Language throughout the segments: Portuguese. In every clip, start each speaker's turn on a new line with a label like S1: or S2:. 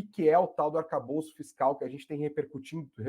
S1: que é o tal do arcabouço fiscal que a gente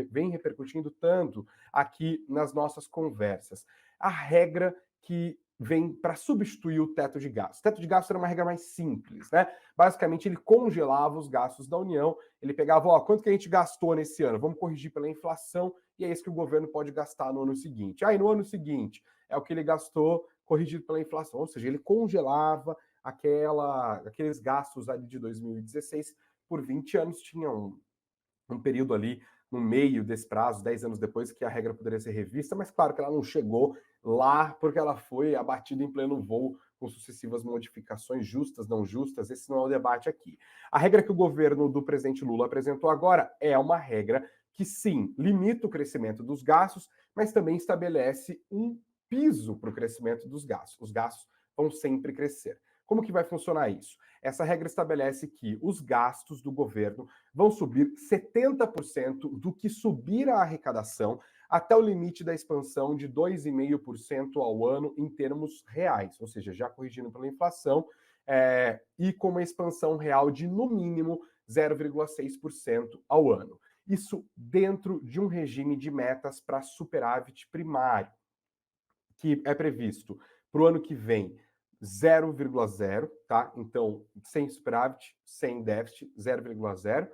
S1: vem repercutindo tanto aqui nas nossas conversas. A regra que vem para substituir o teto de gastos. O teto de gastos era uma regra mais simples, né? Basicamente, ele congelava os gastos da União, ele pegava, ó, quanto que a gente gastou nesse ano? Vamos corrigir pela inflação, e é isso que o governo pode gastar no ano seguinte. Aí, no ano seguinte, é o que ele gastou corrigido pela inflação, ou seja, ele congelava aqueles gastos ali de 2016 por 20 anos, tinha um período ali no meio desse prazo, 10 anos depois, que a regra poderia ser revista, mas claro que ela não chegou lá porque ela foi abatida em pleno voo com sucessivas modificações justas, não justas, esse não é o debate aqui. A regra que o governo do presidente Lula apresentou agora é uma regra que, sim, limita o crescimento dos gastos, mas também estabelece um piso para o crescimento dos gastos. Os gastos vão sempre crescer. Como que vai funcionar isso? Essa regra estabelece que os gastos do governo vão subir 70% do que subir a arrecadação até o limite da expansão de 2,5% ao ano em termos reais, ou seja, já corrigindo pela inflação, e com uma expansão real de, no mínimo, 0,6% ao ano. Isso dentro de um regime de metas para superávit primário, que é previsto para o ano que vem 0,0, tá? Então, sem superávit, sem déficit, 0,0.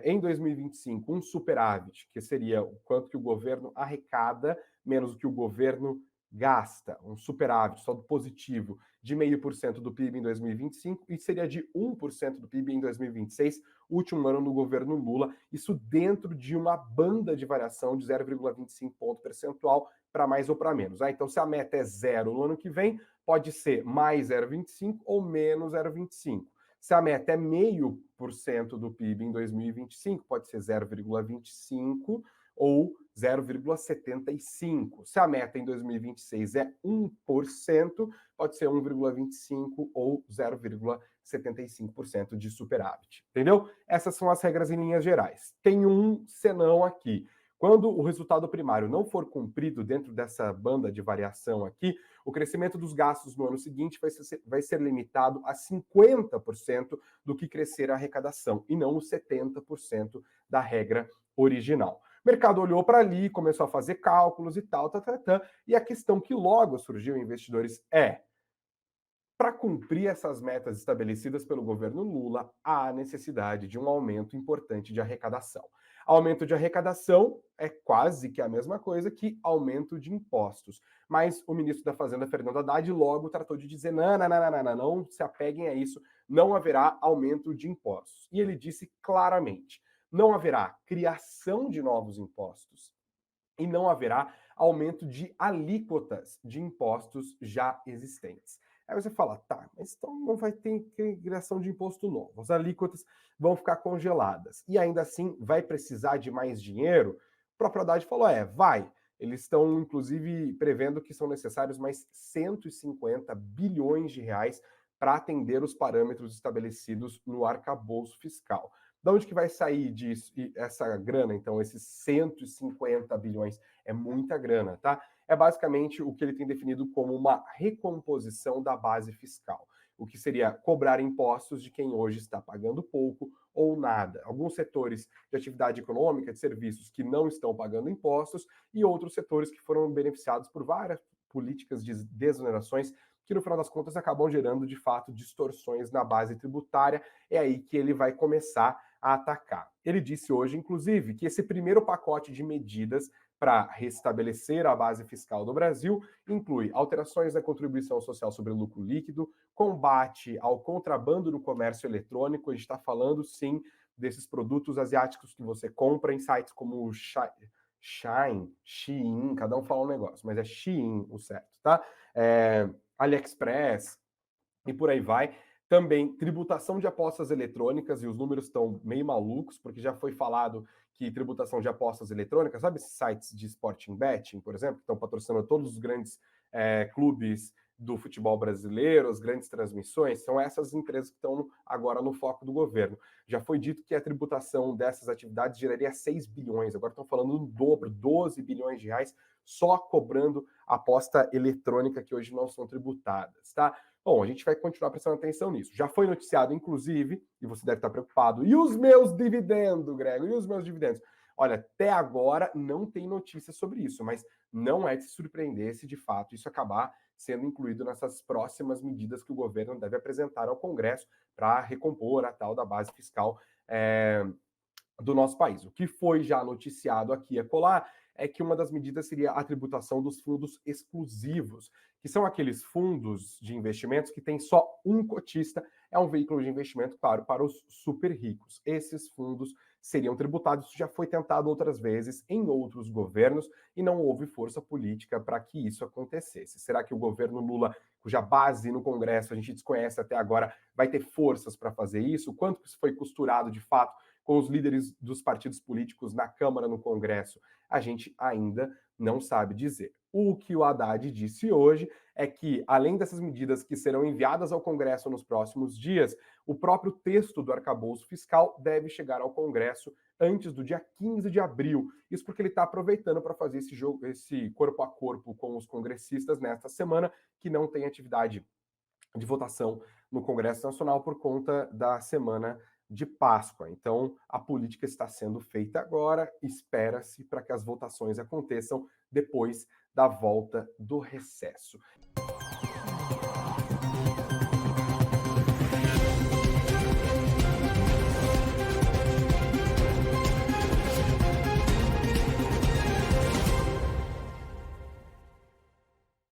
S1: Em 2025, um superávit, que seria o quanto que o governo arrecada, menos o que o governo gasta, um superávit, saldo positivo, de 0,5% do PIB em 2025 e seria de 1% do PIB em 2026, último ano do governo Lula, isso dentro de uma banda de variação de 0,25 ponto percentual para mais ou para menos. Então, se a meta é 0 no ano que vem, pode ser mais 0,25 ou menos 0,25. Se a meta é 0,5% do PIB em 2025, pode ser 0,25 ou 0,75. Se a meta em 2026 é 1%, pode ser 1,25 ou 0,75% de superávit. Entendeu? Essas são as regras em linhas gerais. Tem um senão aqui. Quando o resultado primário não for cumprido dentro dessa banda de variação aqui, o crescimento dos gastos no ano seguinte vai ser limitado a 50% do que crescer a arrecadação, e não os 70% da regra original. O mercado olhou para ali, começou a fazer cálculos e tal, e a questão que logo surgiu em investidores para cumprir essas metas estabelecidas pelo governo Lula, há necessidade de um aumento importante de arrecadação. Aumento de arrecadação é quase que a mesma coisa que aumento de impostos. Mas o ministro da Fazenda, Fernando Haddad, logo tratou de dizer: não se apeguem a isso, não haverá aumento de impostos. E ele disse claramente: não haverá criação de novos impostos e não haverá aumento de alíquotas de impostos já existentes. Aí você fala, tá, mas então não vai ter criação de imposto novo, as alíquotas vão ficar congeladas e ainda assim vai precisar de mais dinheiro? O próprio Haddad falou, vai. Eles estão, inclusive, prevendo que são necessários mais 150 bilhões de reais para atender os parâmetros estabelecidos no arcabouço fiscal. De onde que vai sair disso, essa grana, então, esses 150 bilhões? É muita grana, tá? É basicamente o que ele tem definido como uma recomposição da base fiscal, o que seria cobrar impostos de quem hoje está pagando pouco ou nada. Alguns setores de atividade econômica, de serviços que não estão pagando impostos e outros setores que foram beneficiados por várias políticas de desonerações que no final das contas acabam gerando de fato distorções na base tributária. É aí que ele vai começar a atacar. Ele disse hoje, inclusive, que esse primeiro pacote de medidas para restabelecer a base fiscal do Brasil inclui alterações na contribuição social sobre o lucro líquido, combate ao contrabando no comércio eletrônico. A gente está falando, sim, desses produtos asiáticos que você compra em sites como Shine, Shein, cada um fala um negócio, mas é Shein o certo, tá? AliExpress e por aí vai. Também tributação de apostas eletrônicas, e os números estão meio malucos, porque já foi falado que tributação de apostas eletrônicas, sabe esses sites de sporting betting, por exemplo, que estão patrocinando todos os grandes clubes do futebol brasileiro, as grandes transmissões, são essas empresas que estão agora no foco do governo. Já foi dito que a tributação dessas atividades geraria 6 bilhões, agora estão falando no dobro, 12 bilhões de reais, só cobrando aposta eletrônica que hoje não são tributadas, tá? Bom, a gente vai continuar prestando atenção nisso. Já foi noticiado, inclusive, e você deve estar preocupado, e os meus dividendos, Grego, e os meus dividendos? Olha, até agora não tem notícia sobre isso, mas não é de se surpreender se de fato isso acabar sendo incluído nessas próximas medidas que o governo deve apresentar ao Congresso para recompor a tal da base fiscal do nosso país. O que foi já noticiado aqui e acolá é que uma das medidas seria a tributação dos fundos exclusivos, que são aqueles fundos de investimentos que tem só um cotista, é um veículo de investimento, claro, para os super ricos. Esses fundos seriam tributados, isso já foi tentado outras vezes em outros governos e não houve força política para que isso acontecesse. Será que o governo Lula, cuja base no Congresso a gente desconhece até agora, vai ter forças para fazer isso? Quanto isso foi costurado de fato com os líderes dos partidos políticos na Câmara, no Congresso, a gente ainda não sabe dizer. O que o Haddad disse hoje é que, além dessas medidas que serão enviadas ao Congresso nos próximos dias, o próprio texto do arcabouço fiscal deve chegar ao Congresso antes do dia 15 de abril. Isso porque ele está aproveitando para fazer esse jogo, esse corpo a corpo com os congressistas nesta semana, que não tem atividade de votação no Congresso Nacional por conta da semana de Páscoa. Então, a política está sendo feita agora, espera-se para que as votações aconteçam depois da volta do recesso.